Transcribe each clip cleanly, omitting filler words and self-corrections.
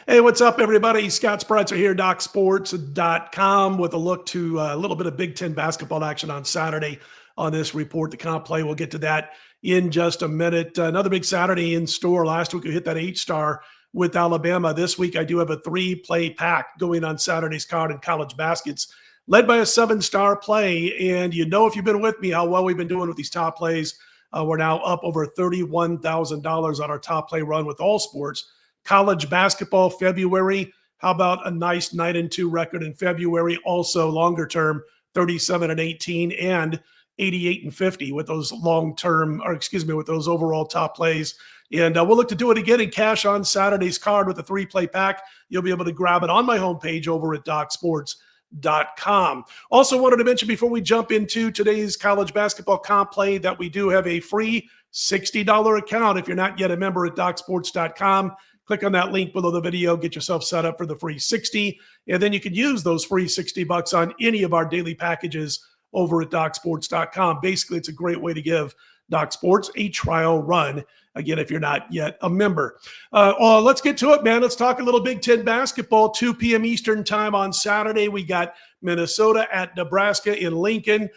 Hey, what's up, everybody? Scott Spreitzer here, DocSports.com, with a look to a little bit of Big Ten basketball action on Saturday on this report, the comp play. We'll get to that in just a minute. Another big Saturday in store. Last week we hit that 8-star with Alabama. This week I do have a 3-play pack going on Saturday's card in college baskets, led by a 7-star play. And you know, if you've been with me, how well we've been doing with these top plays. We're now up over $31,000 on our top play run with all sports. College basketball, February. How about a nice 9-2 record in February? Also longer term, 37-18 and 88-50 with those with those overall top plays. And we'll look to do it again in cash on Saturday's card with a 3-play pack. You'll be able to grab it on my homepage over at DocSports.com. Also wanted to mention before we jump into today's college basketball comp play that we do have a free $60 account. If you're not yet a member at DocSports.com, click on that link below the video, get yourself set up for the free 60, and then you can use those free $60 on any of our daily packages over at DocSports.com. Basically, it's a great way to give DocSports a trial run, again, if you're not yet a member. Let's get to it, man. Let's talk a little Big Ten basketball. 2 p.m. Eastern time on Saturday. We got Minnesota at Nebraska in Lincoln.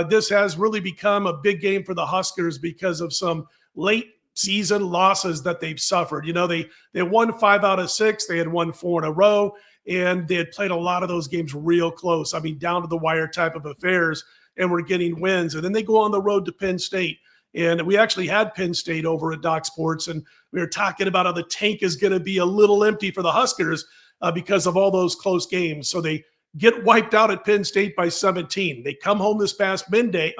This has really become a big game for the Huskers because of some late season losses that they've suffered. You know, they won 5 out of 6. They had won 4 in a row, and they had played a lot of those games real close. I mean, down to the wire type of affairs, and were getting wins. And then they go on the road to Penn State. And we actually had Penn State over at DocSports, and we were talking about how the tank is going to be a little empty for the Huskers because of all those close games. So they get wiped out at Penn State by 17. They come home this past Monday,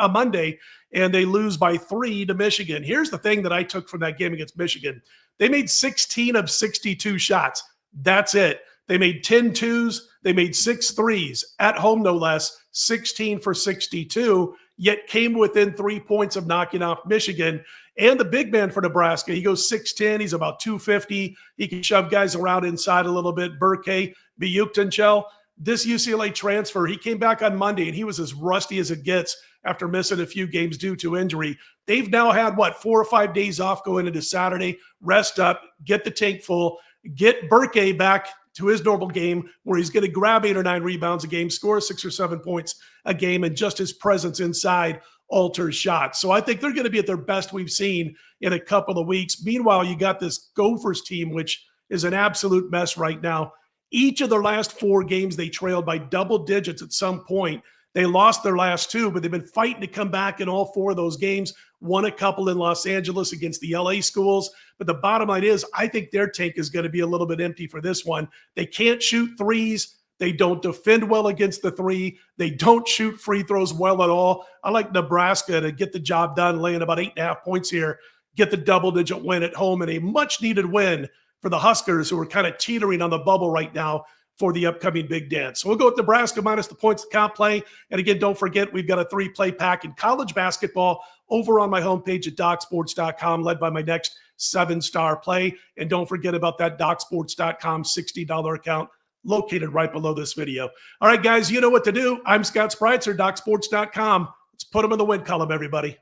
and they lose by 3 to Michigan. Here's the thing that I took from that game against Michigan. They made 16 of 62 shots. That's it. They made 10 twos. They made 6 threes at home, no less, 16 for 62, yet came within 3 points of knocking off Michigan. And the big man for Nebraska, he goes 6'10". He's about 250. He can shove guys around inside a little bit. Burke, Biyuktanchel, this UCLA transfer, he came back on Monday, and he was as rusty as it gets after missing a few games due to injury. They've now had, 4 or 5 days off going into Saturday, rest up, get the tank full, get Burke back to his normal game where he's going to grab 8 or 9 rebounds a game, score 6 or 7 points a game, and just his presence inside alters shots. So I think they're going to be at their best we've seen in a couple of weeks. Meanwhile, you got this Gophers team, which is an absolute mess right now. Each of their last 4 games, they trailed by double digits at some point. They lost their last 2, but they've been fighting to come back in all 4 of those games. Won a couple in Los Angeles against the LA schools. But the bottom line is, I think their tank is going to be a little bit empty for this one. They can't shoot threes. They don't defend well against the 3. They don't shoot free throws well at all. I like Nebraska to get the job done, laying about 8.5 points here, get the double-digit win at home, and a much-needed win for the Huskers, who are kind of teetering on the bubble right now for the upcoming big dance. So we'll go with Nebraska minus the points, the comp play. And again, don't forget, we've got a 3-play pack in college basketball over on my homepage at DocSports.com, led by my next 7-star play. And don't forget about that DocSports.com $60 account located right below this video. All right, guys, you know what to do. I'm Scott Spreitzer, DocSports.com. Let's put them in the win column, everybody.